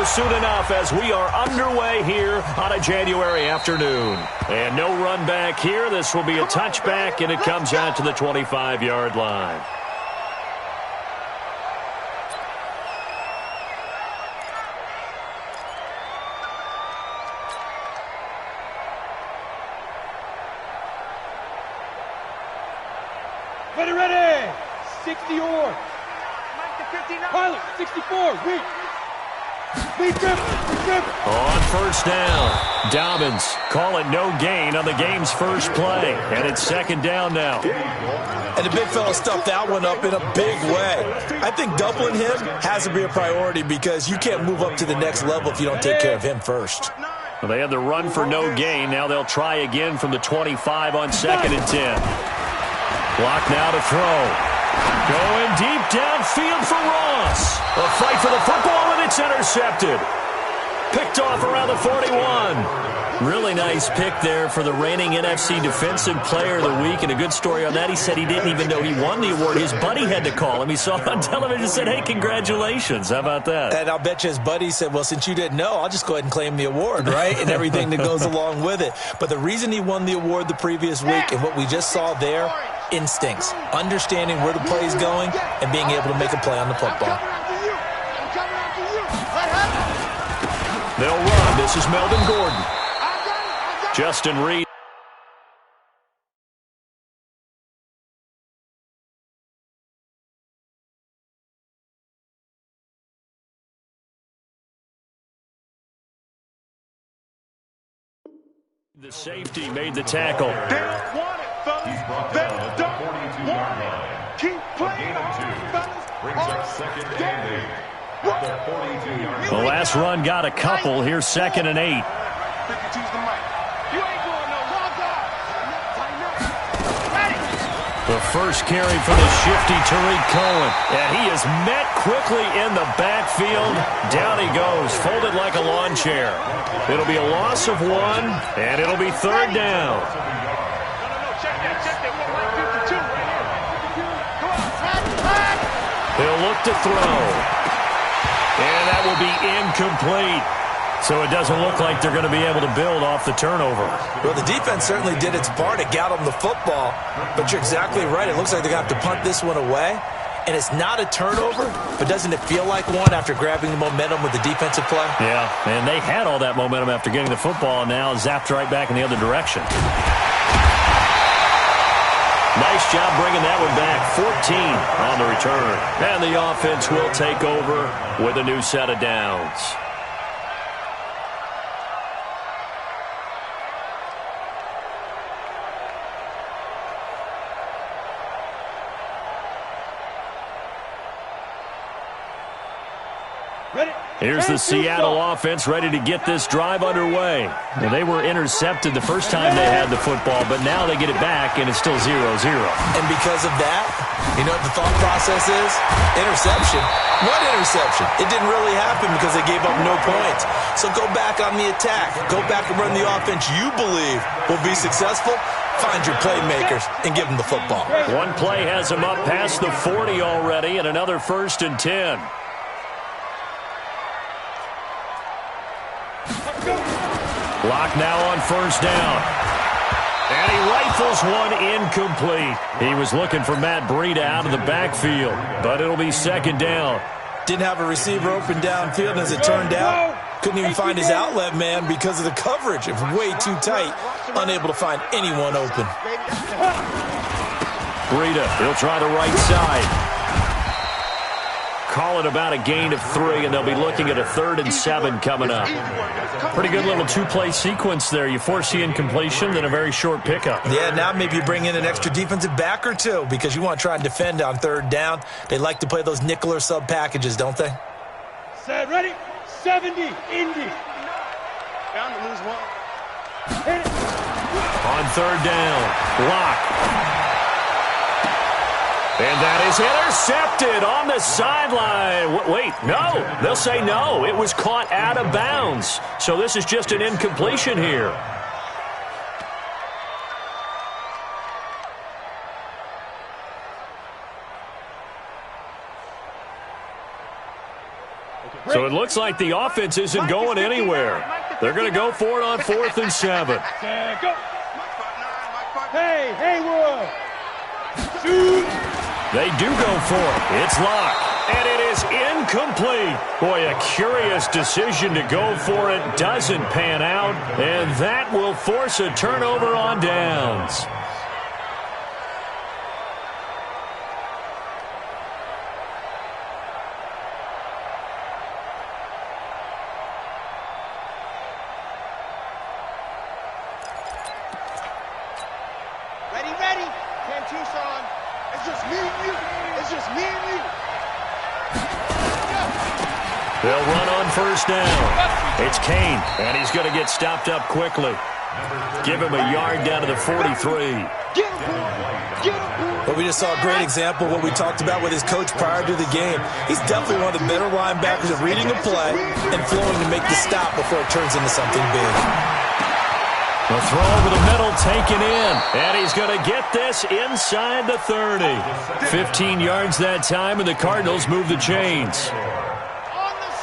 soon enough as we are underway here on a January afternoon. And no run back here. This will be a touchback, and it comes out to the 25-yard line. Ready. 60 or. Pilot, 64, weak. On first down, Dobbins calling no gain on the game's first play. And it's second down now. And the big fella stuffed that one up in a big way. I think doubling him has to be a priority because you can't move up to the next level if you don't take care of him first. Well, they had the run for no gain. Now they'll try again from the 25 on 2nd and 10. Block now to throw. Going deep downfield for Ross. A fight for the football, and it's intercepted. Picked off around the 41. Really nice pick there for the reigning NFC Defensive Player of the Week. And a good story on that. He said he didn't even know he won the award. His buddy had to call him. He saw it on television and said, hey, congratulations. How about that? And I'll bet you his buddy said, well, since you didn't know, I'll just go ahead and claim the award, right? And everything that goes along with it. But the reason he won the award the previous week and what we just saw there, instincts, understanding where the play is going and being able to make a play on the football. They'll run. This is Melvin Gordon. Justin Reed. The safety made the tackle. They don't want it, fellas. They don't want it. Keep playing on, fellas. Brings up second and 8. At the 42-yard The last run got a couple. Here's 2nd and 8. The first carry for the shifty Tariq Cohen. And he is met quickly in the backfield. Down he goes, folded like a lawn chair. It'll be a loss of 1, and it'll be 3rd down. He'll look to throw. And that will be incomplete. So it doesn't look like they're going to be able to build off the turnover. Well, the defense certainly did its part to get them the football. But you're exactly right. It looks like they're going to have to punt this one away. And it's not a turnover, but doesn't it feel like one after grabbing the momentum with the defensive play? Yeah, and they had all that momentum after getting the football, and now zapped right back in the other direction. Nice job bringing that one back. 14 on the return. And the offense will take over with a new set of downs. Here's the Seattle offense ready to get this drive underway. And they were intercepted the first time they had the football, but now they get it back, and it's still 0-0. And because of that, you know what the thought process is? Interception. What interception? It didn't really happen because they gave up no points. So go back on the attack. Go back and run the offense you believe will be successful. Find your playmakers and give them the football. One play has them up past the 40 already, and another 1st and 10. Block now on 1st down. And he rifles one incomplete. He was looking for Matt Breida out of the backfield, but it'll be 2nd down. Didn't have a receiver open downfield, and as it turned out, couldn't even find his outlet man because of the coverage. It was way too tight, unable to find anyone open. Breida, he'll try the right side. Call it about a gain of 3, and they'll be looking at a 3rd and 7 coming up. Pretty good little 2-play sequence there. You force the incompletion, then a very short pickup. Yeah, now maybe you bring in an extra defensive back or two because you want to try and defend on 3rd down. They like to play those nickel or sub packages, don't they? Set, ready? 70, Indy. Bound to lose 1. Hit it. On 3rd down, Locke. And that is intercepted on the sideline. Wait, no. They'll say no. It was caught out of bounds. So this is just an incompletion here. So So it looks like the offense isn't going anywhere. They're going to go for it on 4th and 7. Go. Hey, Haywood. Shoot. They do go for it. It's locked. And it is incomplete. Boy, a curious decision to go for it. Doesn't pan out. And that will force a turnover on downs. Ready. 10-2, son. It's just me and you. It's just me and you. They'll run on 1st down. It's Kane, and he's going to get stopped up quickly. Give him a yard down to the 43. Get him. But we just saw a great example of what we talked about with his coach prior to the game. He's definitely one of the better linebackers at reading a play and flowing to make the stop before it turns into something big. The throw over the middle taken in, and he's going to get this inside the 30. 15 yards that time, and the Cardinals move the chains.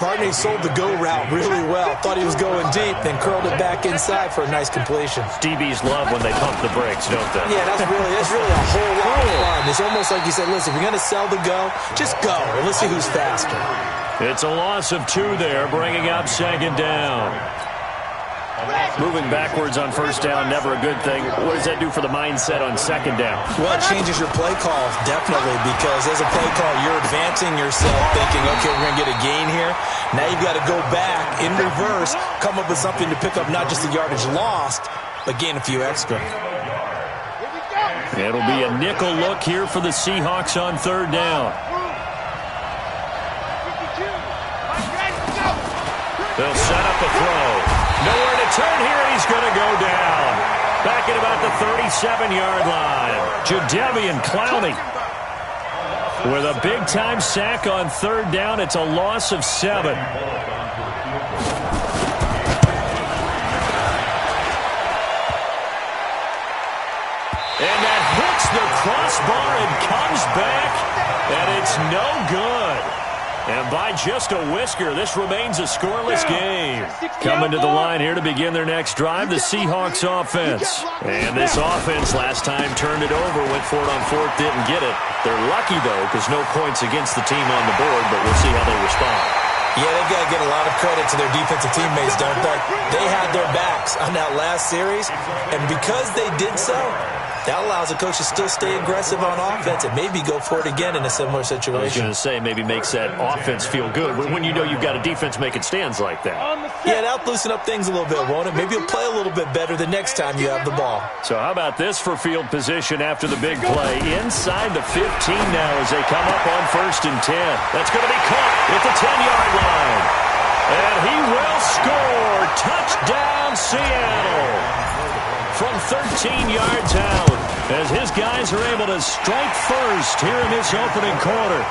Barney sold the go route really well. Thought he was going deep, then curled it back inside for a nice completion. DBs love when they pump the brakes, don't they? Yeah, that's really a whole lot of fun. It's almost like you said, listen, if you're going to sell the go, just go, and let's see who's faster. It's a loss of 2 there, bringing up 2nd down. Moving backwards on 1st down, never a good thing. What does that do for the mindset on 2nd down? Well, it changes your play call, definitely, because as a play call, you're advancing yourself, thinking, okay, we're going to get a gain here. Now you've got to go back in reverse, come up with something to pick up not just the yardage lost, but gain a few extra. It'll be a nickel look here for the Seahawks on 3rd down. They'll set up a throw. Nowhere to turn here, and he's going to go down. Back at about the 37-yard line. Jadeveon Clowney with a big-time sack on 3rd down. It's a loss of 7. And that hits the crossbar and comes back, and it's no good. And by just a whisker, this remains a scoreless game. Coming to the line here to begin their next drive, the Seahawks offense. And this offense last time turned it over, went for it on 4th, didn't get it. They're lucky, though, because no points against the team on the board, but we'll see how they respond. Yeah, they've got to get a lot of credit to their defensive teammates, don't they? They had their backs on that last series, and because they did so, that allows a coach to still stay aggressive on offense and maybe go for it again in a similar situation. I was going to say, maybe makes that offense feel good when you know you've got a defense making stands like that. Yeah, that'll loosen up things a little bit, won't it? Maybe you'll play a little bit better the next time you have the ball. So how about this for field position after the big play? Inside the 15 now as they come up on 1st and 10. That's going to be caught at the 10-yard line. And he will score. Touchdown, Seattle. From 13 yards out, as his guys are able to strike first here in this opening quarter.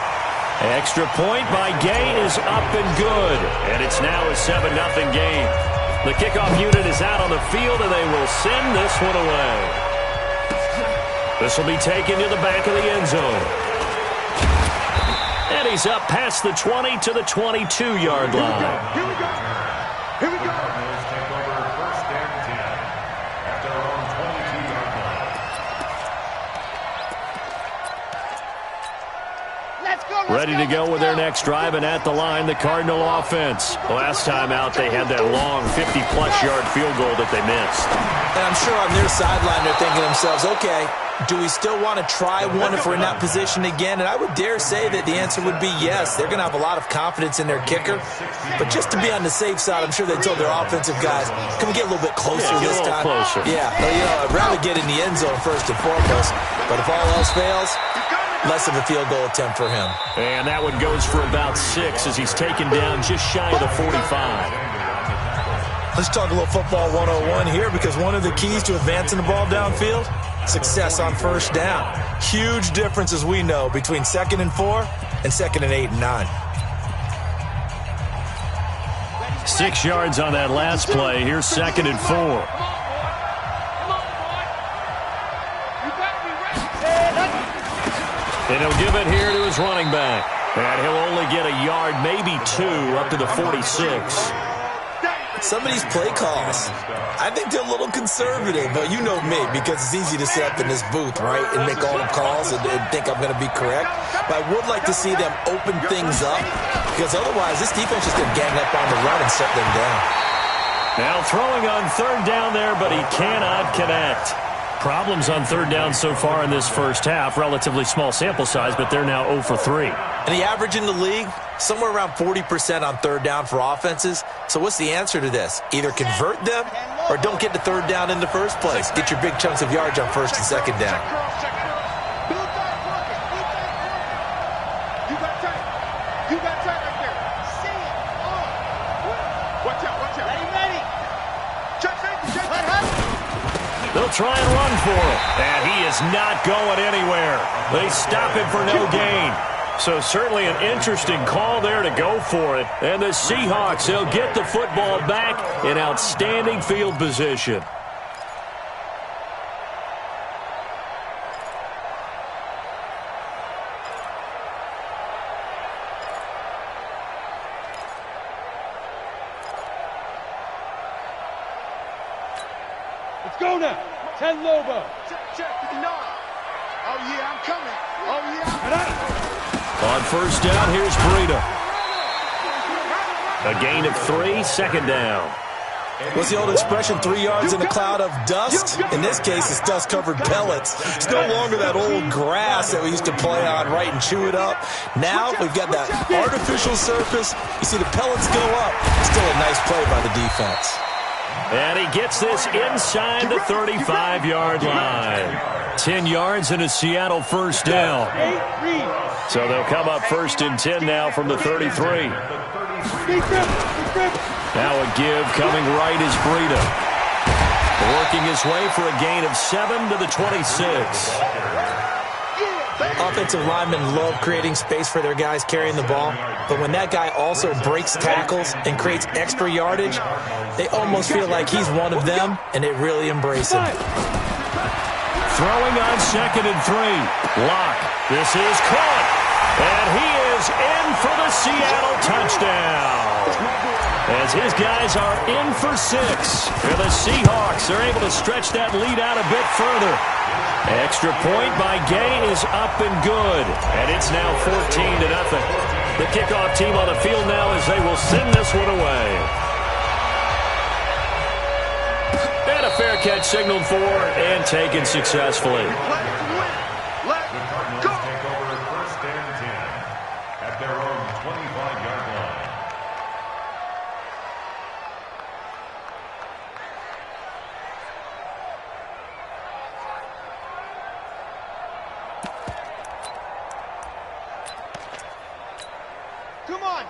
Extra point by Gay is up and good, and it's now a 7-0 game. The kickoff unit is out on the field, and they will send this one away. This will be taken to the back of the end zone. And he's up past the 20 to the 22-yard line. Here we go. Here we go. Ready to go with their next drive, and at the line, the Cardinal offense. Last time out, they had that long 50-plus yard field goal that they missed. And I'm sure on their sideline, they're thinking to themselves, okay, do we still want to try one if we're in that position again? And I would dare say that the answer would be yes. They're going to have a lot of confidence in their kicker. But just to be on the safe side, I'm sure they told their offensive guys, can we get a little bit closer this time? Closer. Yeah, well, I'd rather get in the end zone first and foremost. But if all else fails, less of a field goal attempt for him. And that one goes for about 6 as he's taken down just shy of the 45. Let's talk a little football 101 here, because one of the keys to advancing the ball downfield, success on 1st down. Huge difference, as we know, between 2nd and 4 and 2nd and 8 and 9. 6 yards on that last play. Here's 2nd and 4. And he'll give it here to his running back. And he'll only get a yard, maybe 2, up to the 46. Some of these play calls, I think they're a little conservative, but you know me, because it's easy to sit up in this booth, right, and make all the calls and think I'm going to be correct. But I would like to see them open things up, because otherwise this defense is going to gang up on the run and shut them down. Now throwing on third down there, but he cannot connect. Problems on third down so far in this first half. Relatively small sample size, but they're now 0 for 3. And the average in the league, somewhere around 40% on third down for offenses. So what's the answer to this? Either convert them or don't get to third down in the first place. Get your big chunks of yards on first and second down. They'll try and run for it. And he is not going anywhere. They stop him for no gain. So certainly an interesting call there to go for it. And the Seahawks, they'll get the football back in outstanding field position. Let's go now. 10 Lobo. Check. Oh, yeah, I'm coming. Oh, yeah. On first down, here's Breida. A gain of 3, second down. What's the old expression, 3 yards in a cloud of dust? In this case, it's dust-covered pellets. It's no longer that old grass that we used to play on, right, and chew it up. Now we've got that artificial surface. You see the pellets go up. Still a nice play by the defense. And he gets this inside the 35-yard line. 10 yards and a Seattle first down. So they'll come up first and 10 now from the 33. Now a give coming right is Breida. Working his way for a gain of 7 to the 26. Offensive linemen love creating space for their guys carrying the ball, but when that guy also breaks tackles and creates extra yardage, they almost feel like he's one of them, and they really embrace him. Throwing on second and 3. Lock. This is caught. And he is in for the Seattle touchdown. As his guys are in for 6. And the Seahawks are able to stretch that lead out a bit further. Extra point by Gay is up and good. And it's now 14-0. The kickoff team on the field now as they will send this one away. And a fair catch signaled for and taken successfully.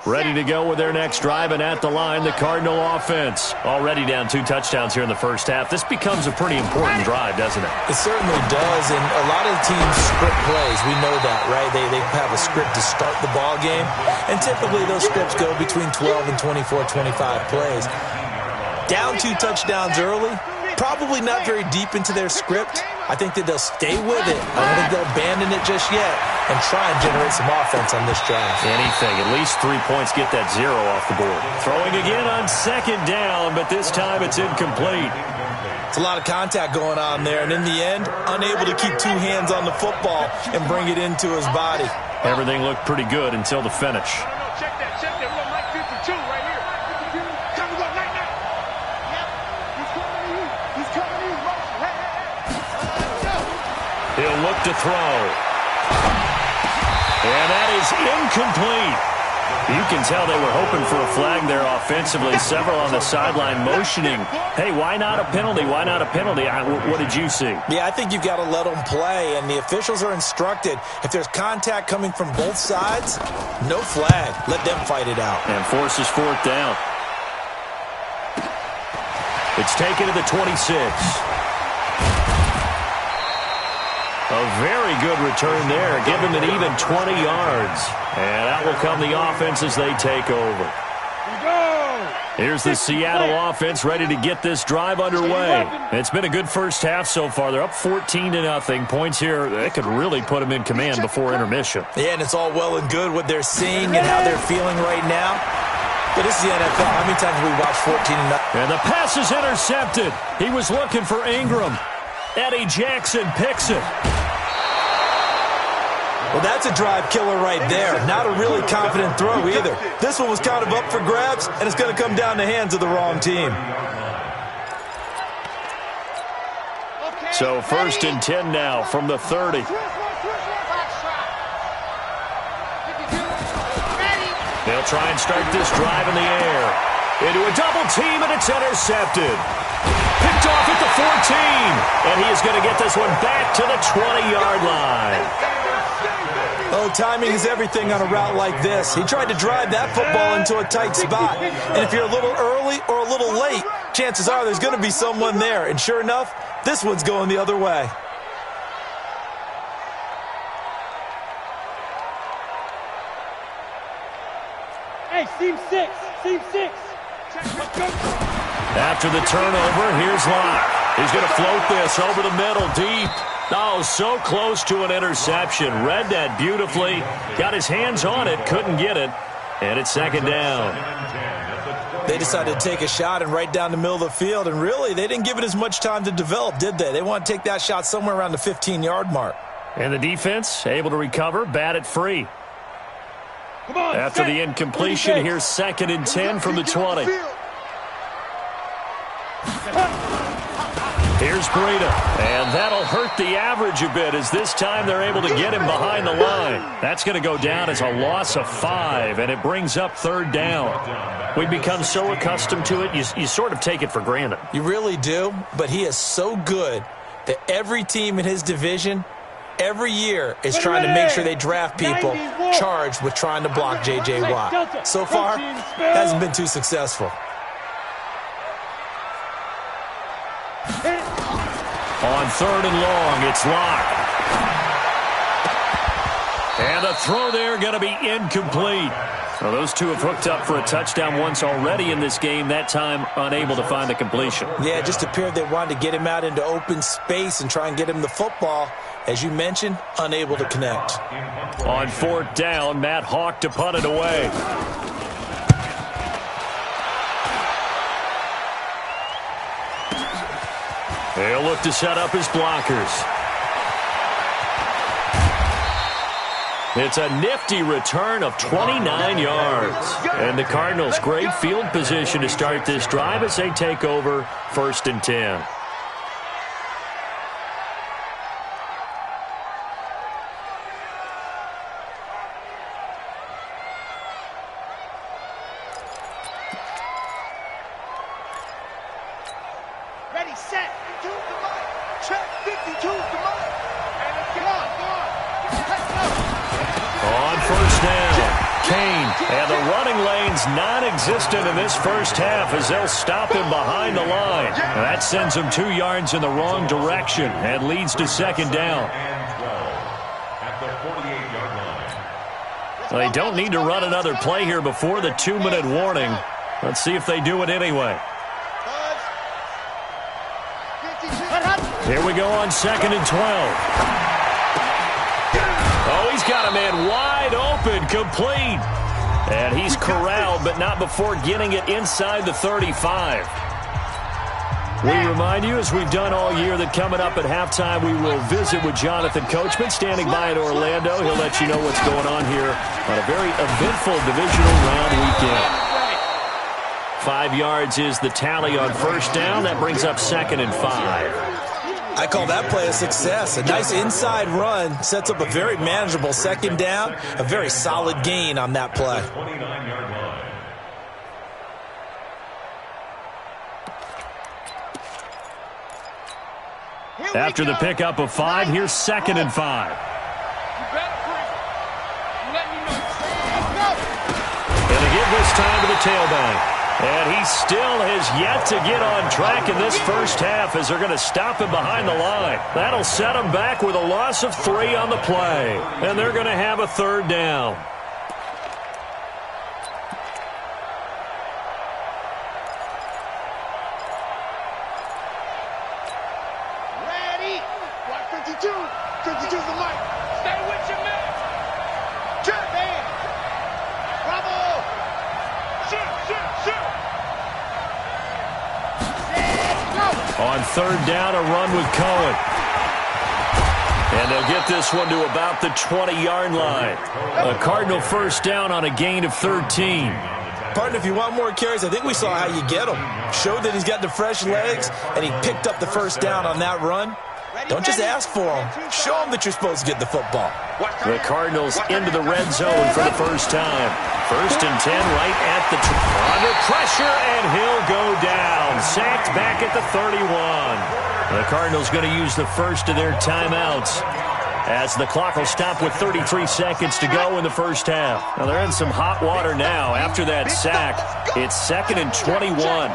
Ready to go with their next drive, and at the line, the Cardinal offense. Already down 2 touchdowns here in the first half. This becomes a pretty important drive, doesn't it? It certainly does, and a lot of the teams script plays. We know that, right? They have a script to start the ball game, and typically those scripts go between 12 and 24, 25 plays. Down 2 touchdowns early, probably not very deep into their script. I think that they'll stay with it. I don't think they'll abandon it just yet and try and generate some offense on this drive. Anything. At least 3 points, get that 0 off the board. Throwing again on second down, but this time it's incomplete. It's a lot of contact going on there, and in the end, unable to keep 2 hands on the football and bring it into his body. Everything looked pretty good until the finish. Check that. We got Mike 52 right here. Come on, night. Yep. He's coming to you. He'll look to throw. And that is incomplete. You can tell they were hoping for a flag there offensively. Several on the sideline motioning. Hey, why not a penalty? Why not a penalty? What did you see? Yeah, I think you've got to let them play, and the officials are instructed. If there's contact coming from both sides, no flag. Let them fight it out. And forces 4th down. It's taken to the 26. A very good return there. Give him an even 20 yards. And out will come the offense as they take over. Go! Here's the Seattle offense ready to get this drive underway. It's been a good first half so far. They're up 14-0. Points here, they could really put them in command before intermission. Yeah, and it's all well and good what they're seeing and how they're feeling right now. But this is the NFL. How many times have we watched 14-0? And the pass is intercepted. He was looking for Ingram. Eddie Jackson picks it. Well, that's a drive killer right there. Not a really confident throw either. This one was kind of up for grabs, and it's going to come down the hands of the wrong team. So 1st and 10 now from the 30. They'll try and start this drive in the air. Into a double team, and it's intercepted. Picked off at the 14. And he is going to get this one back to the 20-yard line. Oh, timing is everything on a route like this. He tried to drive that football into a tight spot. And if you're a little early or a little late, chances are there's going to be someone there. And sure enough, this one's going the other way. Hey, seam 6. Seam 6. After the turnover, here's Locke. He's going to float this over the middle deep. Oh, so close to an interception. Read that beautifully. Got his hands on it, couldn't get it. And it's 2nd down. They decided to take a shot and right down the middle of the field. And really, they didn't give it as much time to develop, did they? They want to take that shot somewhere around the 15-yard mark. And the defense able to recover, bat it free. Come on, After the incompletion, here's 2nd and 10 from the 20. Here's Breida, and that'll hurt the average a bit as this time they're able to get him behind the line. That's going to go down as a loss of 5, and it brings up 3rd down. We've become so accustomed to it, you sort of take it for granted. You really do, but he is so good that every team in his division every year is trying to make sure they draft people charged with trying to block J.J. Watt. So far, hasn't been too successful. On 3rd and long, it's Locke. And the throw there going to be incomplete. Well, those two have hooked up for a touchdown once already in this game, that time unable to find the completion. Yeah, it just appeared they wanted to get him out into open space and try and get him the football. As you mentioned, unable to connect. On 4th down, Matt Hawk to punt it away. They'll look to set up his blockers. It's a nifty return of 29 yards. And the Cardinals, great field position to start this drive as they take over 1st and 10. Ready, set, 2 to Mike. Check, 52 to Mike. And come on. On 1st down, Kane. And the running lane's non-existent in this first half as they'll stop him behind the line. And that sends him 2 yards in the wrong direction and leads to 2nd down. Well, they don't need to run another play here before the 2-minute warning. Let's see if they do it anyway. Here we go on 2nd and 12. Oh, he's got a man wide open, complete. And he's corralled, but not before getting it inside the 35. We remind you, as we've done all year, that coming up at halftime, we will visit with Jonathan Coachman, standing by in Orlando. He'll let you know what's going on here on a very eventful divisional round weekend. 5 yards is the tally on 1st down. That brings up 2nd and 5. I call that play a success. A nice inside run sets up a very manageable 2nd down. A very solid gain on that play. After the pickup of 5, here's 2nd and 5. And they give this time to the tailback. And he still has yet to get on track in this first half as they're going to stop him behind the line. That'll set him back with a loss of 3 on the play. And they're going to have a 3rd down. 52. 52's the mic. Stay with your man. Check, man. Bravo. Shoot. On third down, a run with Cohen. And they'll get this one to about the 20-yard line. A Cardinal first down on a gain of 13. Partner, if you want more carries, I think we saw how you get him. Showed that he's got the fresh legs, and he picked up the first down on that run. Don't just ask for him. Show him that you're supposed to get the football. The Cardinals into the red zone for the first time. First and 10 right at the under pressure, and he'll go down. Sacked back at the 31. The Cardinals going to use the first of their timeouts as the clock will stop with 33 seconds to go in the first half. Now they're in some hot water now after that sack. It's 2nd and 21.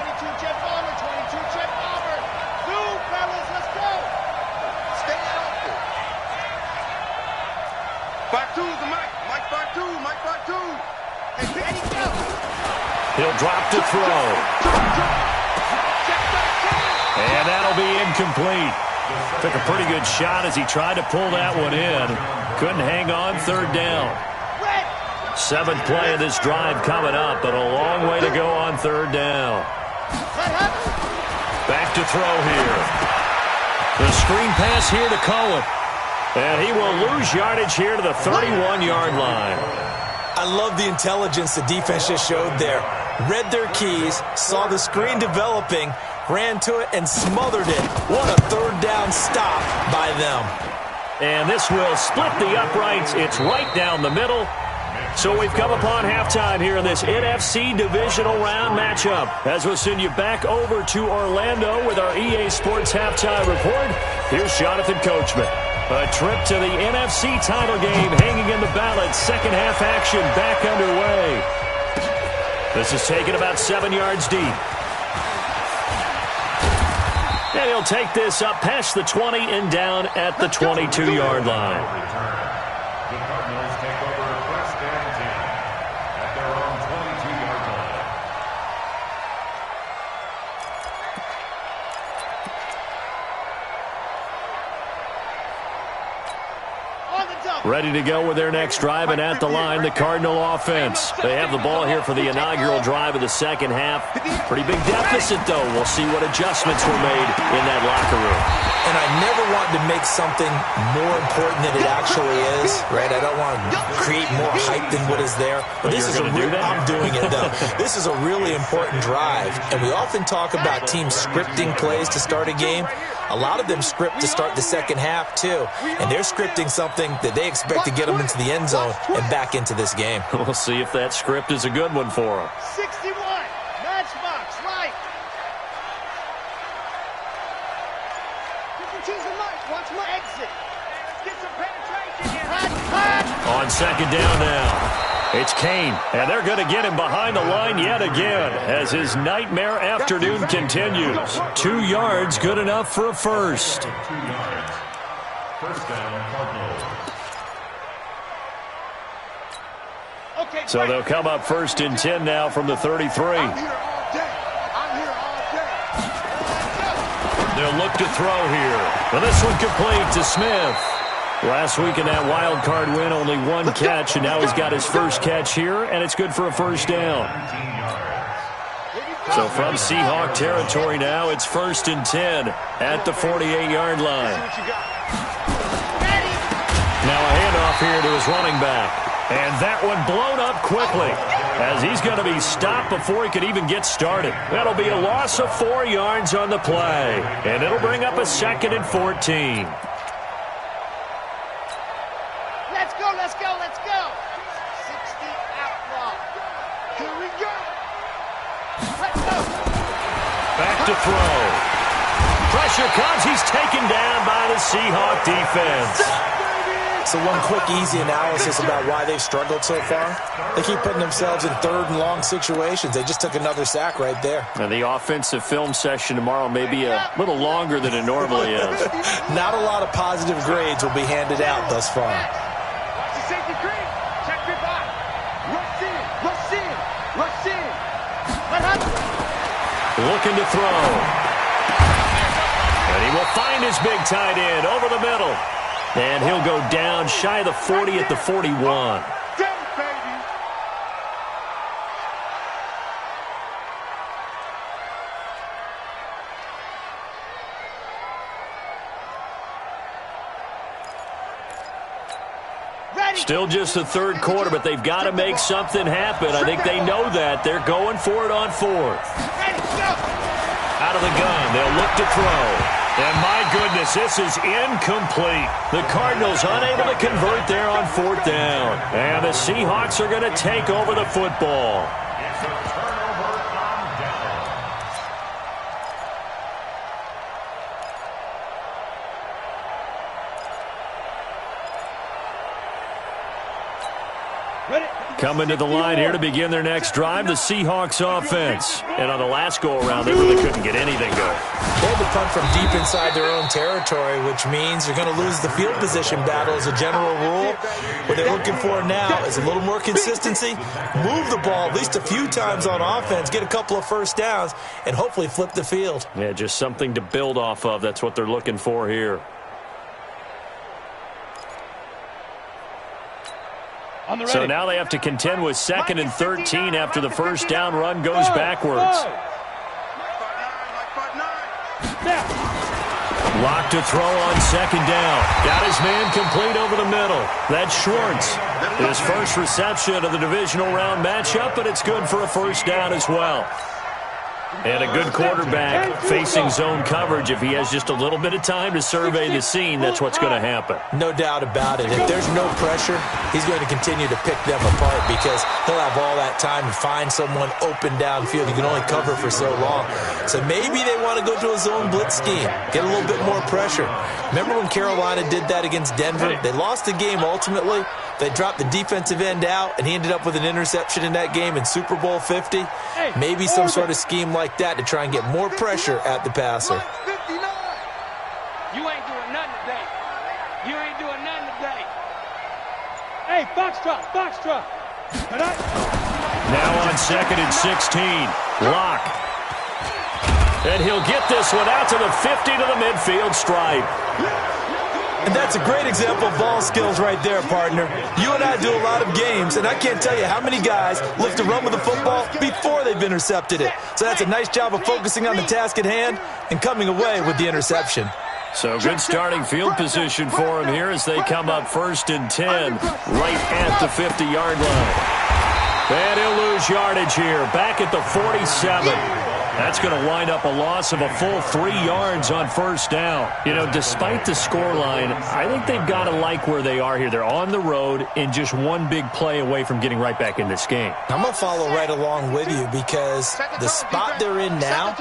He'll drop to throw. And that'll be incomplete. Took a pretty good shot as he tried to pull that one in. Couldn't hang on third down. 7th play of this drive coming up, but a long way to go on third down. Back to throw here. The screen pass here to Cohen. And he will lose yardage here to the 31-yard line. I love the intelligence the defense just showed there. Read their keys, saw the screen developing, ran to it, and smothered it. What a third down stop by them. And this will split the uprights. It's right down the middle. So we've come upon halftime here in this NFC divisional round matchup. As we'll send you back over to Orlando with our EA Sports halftime report, here's Jonathan Coachman. A trip to the NFC title game hanging in the balance. Second half action back underway. This is taken about 7 yards deep. And he'll take this up past the 20 and down at the 22-yard line. The Cardinals take over first and 10 at their own 22-yard line. Ready to go with their next drive, and at the line, the Cardinal offense. They have the ball here for the inaugural drive of the second half. Pretty big deficit, though. We'll see what adjustments were made in that locker room. And I never want to make something more important than it actually is, right? I don't want to create more hype than what is there. But this is I'm doing it, though. This is a really important drive. And we often talk about teams scripting plays to start a game. A lot of them script to start the second half, too. And they're scripting something that they expect to get them into the end zone and back into this game. We'll see if that script is a good one for them. 61, matchbox, right. 52's the mic, watch my exit. Get some penetration here. On second down now. It's Kane, and they're going to get him behind the line yet again as his nightmare afternoon continues. 2 yards, good enough for a first. 2 yards. First down, Cardinals. So they'll come up first and 10 now from the 33. I'm here all day. They'll look to throw here. Well, this one complete to Smith. Last week in that wild card win, only one catch, and now he's got his first catch here, and it's good for a first down. So from Seahawk territory now, it's first and 10 at the 48-yard line. Now a handoff here to his running back. And that one blown up quickly as he's going to be stopped before he could even get started. That'll be a loss of 4 yards on the play, and it'll bring up a 2nd and 14. Let's go. 60 outlaw. Here we go. Let's go. Back to throw. Pressure comes. He's taken down by the Seahawk defense. So one quick, easy analysis about why they've struggled so far. They keep putting themselves in third and long situations. They just took another sack right there. And the offensive film session tomorrow may be a little longer than it normally is. Not a lot of positive grades will be handed out thus far. Safety green. Check your back. Rush in. Looking to throw. And he will find his big tight end over the middle. And he'll go down shy of the 40 at the 41. Still just the third quarter, but they've got to make something happen. I think they know that. They're going for it on fourth. Out of the gun, they'll look to throw. And my goodness, this is incomplete. The Cardinals unable to convert there on fourth down. And the Seahawks are going to take over the football. It's a turnover on down. Coming to the line here to begin their next drive, the Seahawks offense. And on the last go-around, they really couldn't get anything going. They had to punt from deep inside their own territory, which means you're going to lose the field position battle as a general rule. What they're looking for now is a little more consistency, move the ball at least a few times on offense, get a couple of first downs, and hopefully flip the field. Yeah, just something to build off of. That's what they're looking for here. So now they have to contend with 2nd and 13 after the first down run goes backwards. Lock to throw on 2nd down. Got his man complete over the middle. That's Schwartz. His first reception of the divisional round matchup, but it's good for a first down as well. And a good quarterback facing zone coverage. If he has just a little bit of time to survey the scene, that's what's going to happen. No doubt about it. If there's no pressure, he's going to continue to pick them apart because he'll have all that time to find someone open downfield. He can only cover for so long. So maybe they want to go to a zone blitz scheme, get a little bit more pressure. Remember when Carolina did that against Denver? They lost the game ultimately. They dropped the defensive end out, and he ended up with an interception in that game in Super Bowl 50. Maybe some sort of scheme like that to try and get more pressure at the passer. You ain't doing nothing today. You ain't doing nothing today. Hey, foxtrot, foxtrot. Now on 2nd and 16. Lock. And he'll get this one out to the 50 to the midfield stripe. And that's a great example of ball skills right there, partner. You and I do a lot of games, and I can't tell you how many guys look to run with the football before they've intercepted it. So that's a nice job of focusing on the task at hand and coming away with the interception. So good starting field position for him here as they come up 1st and 10 right at the 50-yard line. And he'll lose yardage here back at the 47. That's going to wind up a loss of a full 3 yards on first down. You know, despite the scoreline, I think they've got to like where they are here. They're on the road and just one big play away from getting right back in this game. I'm going to follow right along with you because the spot they're in now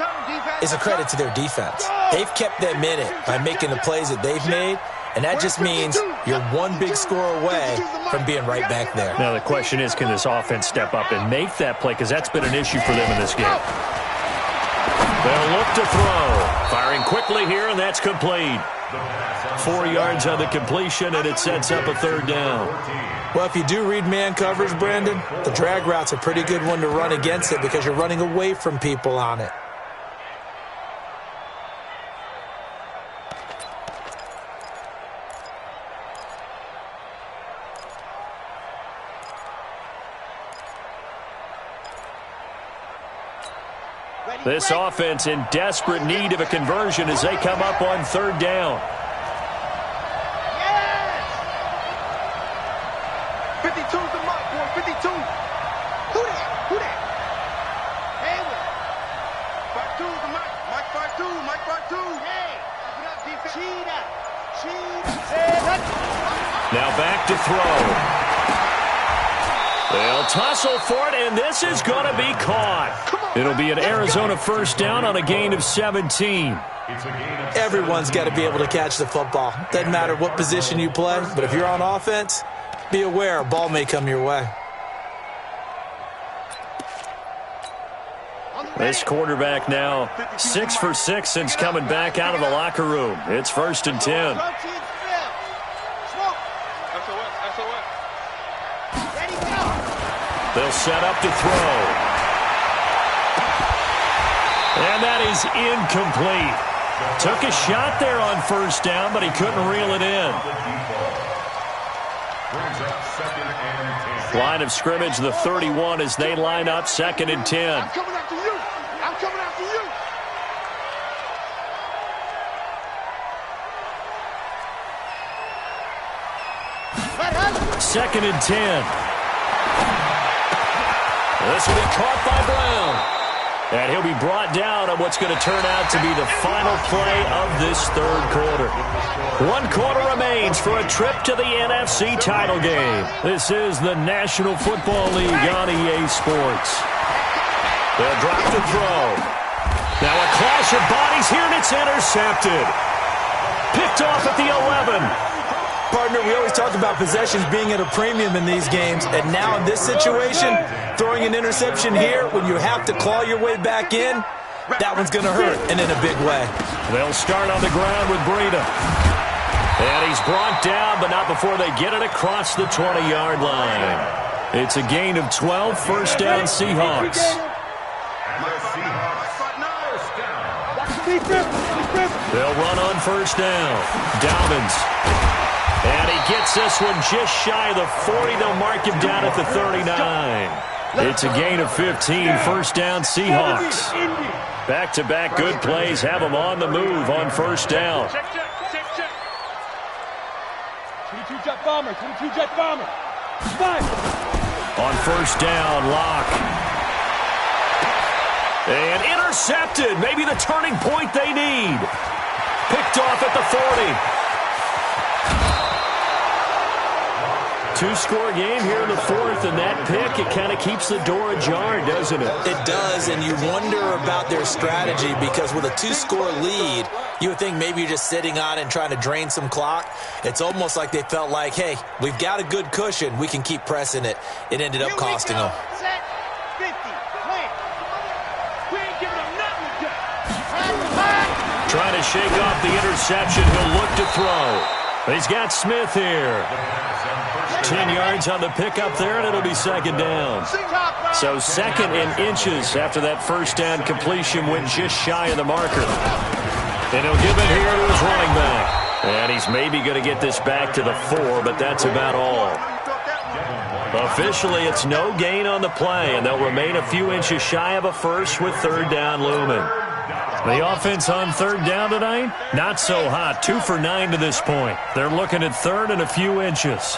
is a credit to their defense. They've kept them in it by making the plays that they've made, and that just means you're one big score away from being right back there. Now the question is, can this offense step up and make that play? Because that's been an issue for them in this game. They'll look to throw. Firing quickly here, and that's complete. 4 yards on the completion, and it sets up a 3rd down. Well, if you do read man coverage, Brandon, the drag route's a pretty good one to run against it because you're running away from people on it. This offense in desperate need of a conversion as they come up on 3rd down. Yes! 52's the mark, boy. 52. Who that? Who that? Hey, what? 52's the mark. Mike 52. Mike 52. Hey, put up defense. Cheetah. Cheetah. Now back to throw. They'll tussle for it, and this is going to be caught. It'll be an Arizona first down on a gain of 17. Everyone's got to be able to catch the football. Doesn't matter what position you play, but if you're on offense, be aware a ball may come your way. This quarterback now 6 for 6 since coming back out of the locker room. It's 1st and 10. They'll set up to throw. And that is incomplete. Took a shot there on first down, but he couldn't reel it in. Brings up 2nd and 10. Line of scrimmage, the 31, as they line up 2nd and 10. I'm coming after you. I'm coming after you. Second and 10. This will be caught by Brown. And he'll be brought down on what's going to turn out to be the final play of this third quarter. 1 quarter remains for a trip to the NFC title game. This is the National Football League on EA Sports. They'll drop the throw. Now a clash of bodies here, and it's intercepted. Picked off at the 11. Partner, we always talk about possessions being at a premium in these games, and now in this situation, throwing an interception here when you have to claw your way back in, that one's going to hurt, and in a big way. They'll start on the ground with Breida. And he's brought down, but not before they get it across the 20-yard line. It's a gain of 12, first down Seahawks. They'll run on first down. Dalvins. And he gets this one just shy of the 40. They'll mark him down at the 39. It's a gain of 15, first down Seahawks. Back-to-back good plays have them on the move on first down. Check. 22 jet bomber, 22 jet bomber. 5. On first down, Locke. And intercepted. Maybe the turning point they need. Picked off at the 40. Two-score game here in the fourth, and that pick, it kind of keeps the door ajar, doesn't it? It does, and you wonder about their strategy because with a 2-score lead, you would think maybe you're just sitting on it and trying to drain some clock. It's almost like they felt like, hey, we've got a good cushion. We can keep pressing it. It ended up costing them. Set. 50. Plan. We ain't giving them nothing to Trying to shake off the interception. He'll look to throw. He's got Smith here. 10 yards on the pickup there, and it'll be second down. So second in inches after that first down completion went just shy of the marker. And he'll give it here to his running back. And he's maybe going to get this back to the 4, but that's about all. Officially, it's no gain on the play, and they'll remain a few inches shy of a first with third down looming. The offense on third down tonight, not so hot. 2 for 9 to this point. They're looking at third and a few inches.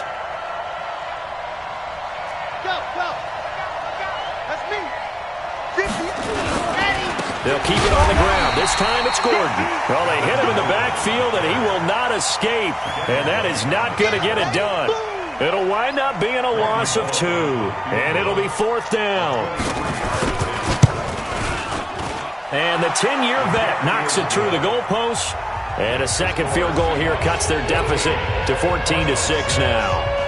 They'll keep it on the ground. This time it's Gordon. Well, they hit him in the backfield, and he will not escape. And that is not going to get it done. It'll wind up being a loss of 2. And it'll be fourth down. And the 10-year vet knocks it through the goalpost. And a second field goal here cuts their deficit to 14-6 now.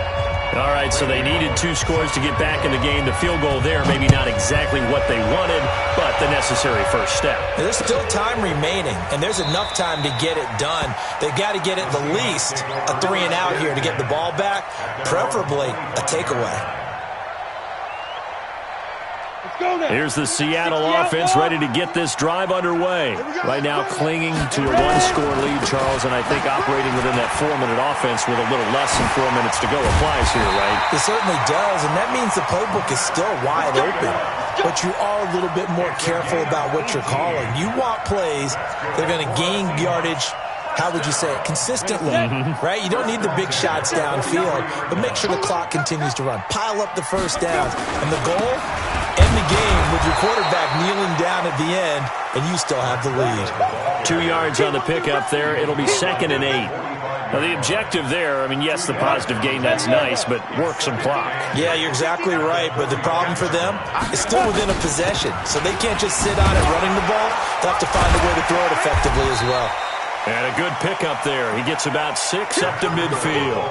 All right, so they needed 2 scores to get back in the game. The field goal there, maybe not exactly what they wanted, but the necessary first step. There's still time remaining, and there's enough time to get it done. They've got to get at the least a 3-and-out here to get the ball back, preferably a takeaway. Here's the Seattle offense ready to get this drive underway. Right now clinging to a 1-score lead, Charles, and I think operating within that 4-minute offense with a little less than 4 minutes to go applies here, right? It certainly does, and that means the playbook is still wide open. But you are a little bit more careful about what you're calling. You want plays that are going to gain yardage, how would you say it, consistently, right? You don't need the big shots downfield, but make sure the clock continues to run. Pile up the first downs. And the goal, end the game with your quarterback kneeling down at the end, and you still have the lead. 2 yards on the pickup there. It'll be 2nd and 8. Now, the objective there, I mean, yes, the positive gain, that's nice, but work some clock. Yeah, you're exactly right, but the problem for them is still within a possession, so they can't just sit on it running the ball. They'll have to find a way to throw it effectively as well. And a good pickup there. He gets about 6 up to midfield.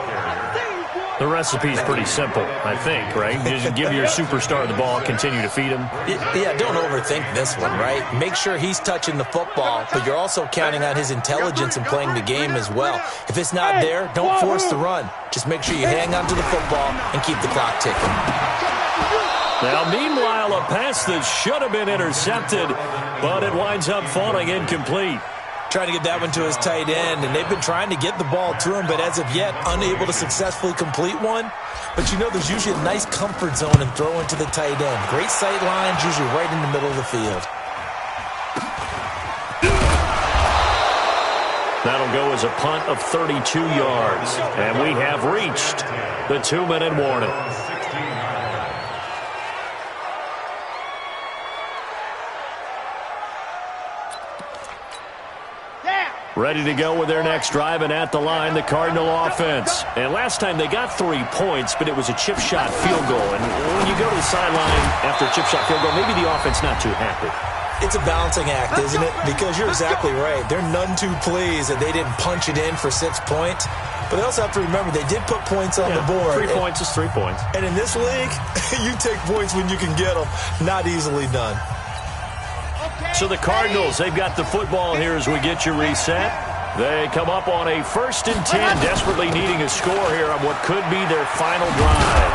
The recipe's pretty simple, I think, right? Just give your superstar the ball, continue to feed him. Yeah, don't overthink this one, right? Make sure he's touching the football, but you're also counting on his intelligence in playing the game as well. If it's not there, don't force the run. Just make sure you hang on to the football and keep the clock ticking. Now, meanwhile, a pass that should have been intercepted, but it winds up falling incomplete. Trying to get that one to his tight end, and they've been trying to get the ball to him, but as of yet, unable to successfully complete one. But you know, there's usually a nice comfort zone in throwing to the tight end. Great sight lines, usually right in the middle of the field. That'll go as a punt of 32 yards. And we have reached the 2-minute warning. Ready to go with their next drive, and at the line, the Cardinal offense. And last time they got 3 points, but it was a chip shot field goal. And when you go to the sideline after a chip shot field goal, maybe the offense not too happy. It's a balancing act, isn't it? Because you're exactly right. They're none too pleased that they didn't punch it in for 6 points. But they also have to remember they did put points on the board. 3 points is 3 points. And in this league, you take points when you can get them. Not easily done. So the Cardinals, they've got the football here as we get you reset. They come up on a 1st and 10, desperately needing a score here on what could be their final drive.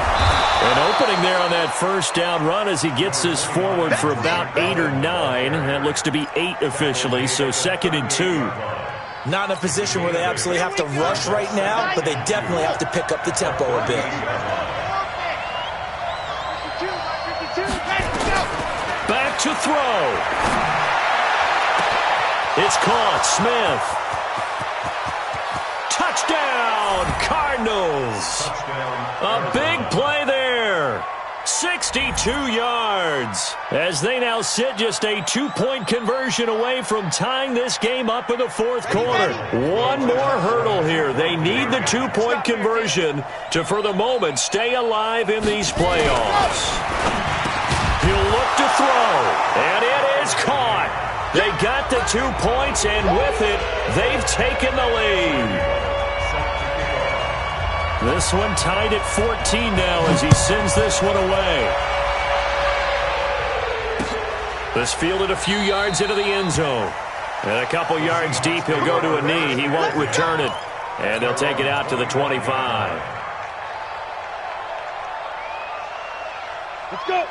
An opening there on that 1st down run as he gets this forward for about 8 or 9. That looks to be 8 officially, so 2nd and 2. Not in a position where they absolutely have to rush right now, but they definitely have to pick up the tempo a bit. Back to throw. It's caught. Smith. Touchdown, Cardinals. A big play there. 62 yards. As they now sit just a 2-point conversion away from tying this game up in the 4th quarter. One more hurdle here. They need the 2-point conversion to, for the moment, stay alive in these playoffs. He'll look to throw, and it is caught. They got the 2 points, and with it, they've taken the lead. This one tied at 14 now as he sends this one away. This fielded a few yards into the end zone. And a couple yards deep, he'll go to a knee. He won't return it. And they'll take it out to the 25.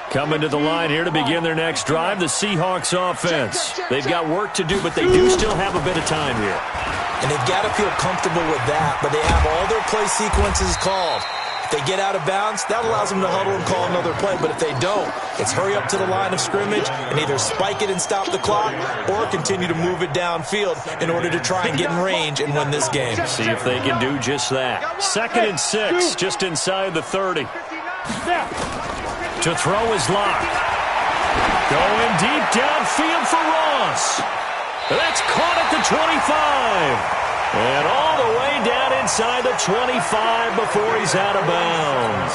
Coming to the line here to begin their next drive, the Seahawks offense. They've got work to do, but they do still have a bit of time here. And they've got to feel comfortable with that, but they have all their play sequences called. If they get out of bounds, that allows them to huddle and call another play, but if they don't, it's hurry up to the line of scrimmage and either spike it and stop the clock or continue to move it downfield in order to try and get in range and win this game. See if they can do just that. 2nd and 6, just inside the 30. To throw is locked. Going deep downfield for Ross. That's caught at the 25. And all the way down inside the 25 before he's out of bounds.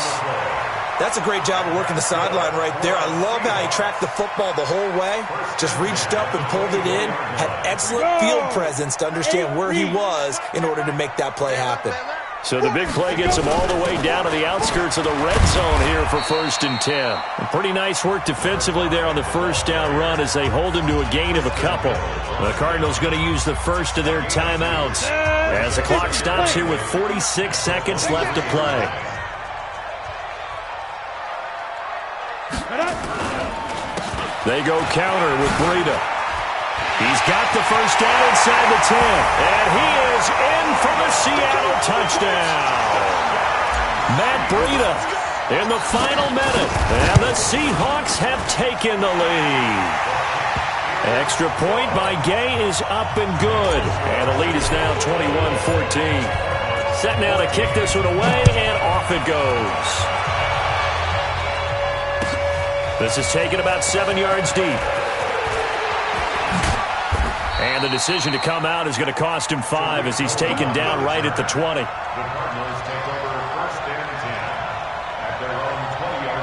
That's a great job of working the sideline right there. I love how he tracked the football the whole way. Just reached up and pulled it in. Had excellent field presence to understand where he was in order to make that play happen. So the big play gets him all the way down to the outskirts of the red zone here for 1st and 10. And pretty nice work defensively there on the 1st down run as they hold him to a gain of a couple. The Cardinals going to use the first of their timeouts as the clock stops here with 46 seconds left to play. They go counter with Breida. He's got the 1st down inside the 10. And he is in for the Seattle touchdown. Matt Breida in the final minute. And the Seahawks have taken the lead. Extra point by Gay is up and good. And the lead is now 21-14. Set now to kick this one away, and off it goes. This is taken about 7 yards deep. And the decision to come out is going to cost him 5 as he's taken down right at the 20. The Cardinals take over 1st and 10 at their own 20-yard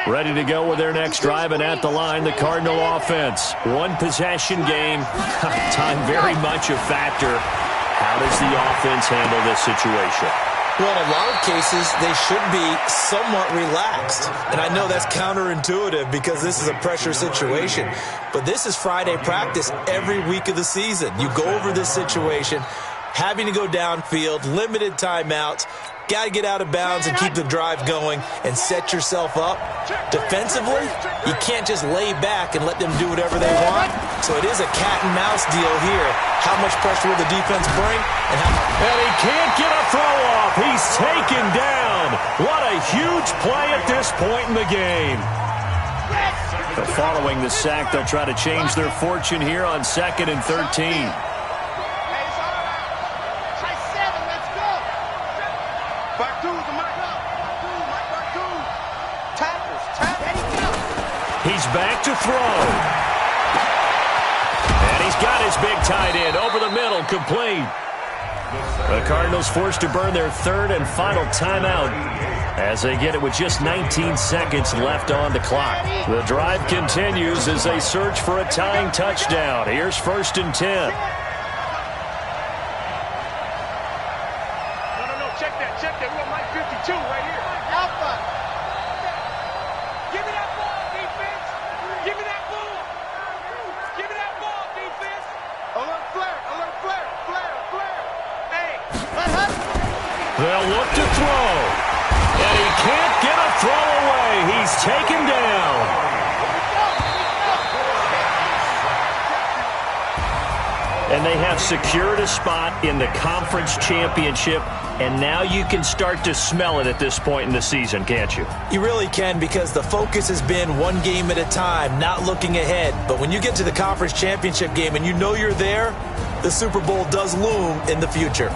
line. Ready to go with their next drive, and at the line, the Cardinal offense. One possession game. Time very much a factor. How does the offense handle this situation? Well, in a lot of cases, they should be somewhat relaxed. And I know that's counterintuitive because this is a pressure situation. But this is Friday practice every week of the season. You go over this situation. having to go downfield, limited timeouts. Got to get out of bounds and keep the drive going and set yourself up. Defensively, you can't just lay back and let them do whatever they want. So it is a cat-and-mouse deal here. How much pressure will the defense bring? And he can't get a throw off. He's taken down. What a huge play at this point in the game. So following the sack, they'll try to change their fortune here on 2nd and 13. He's back to throw. And he's got his big tight end over the middle, complete. The Cardinals forced to burn their 3rd and final timeout as they get it with just 19 seconds left on the clock. The drive continues as they search for a tying touchdown. Here's 1st and 10. No, check that. We got Mike 52 right here. Alpha. Give me that ball, defense. Give me that ball. Give me that ball, defense. Alert flare. Hey. They'll look to throw. And he can't get a throw away. He's taken down. And they have secured a spot in the conference championship. And now you can start to smell it at this point in the season, can't you? You really can, because the focus has been one game at a time, not looking ahead. But when you get to the conference championship game and you know you're there, the Super Bowl does loom in the future.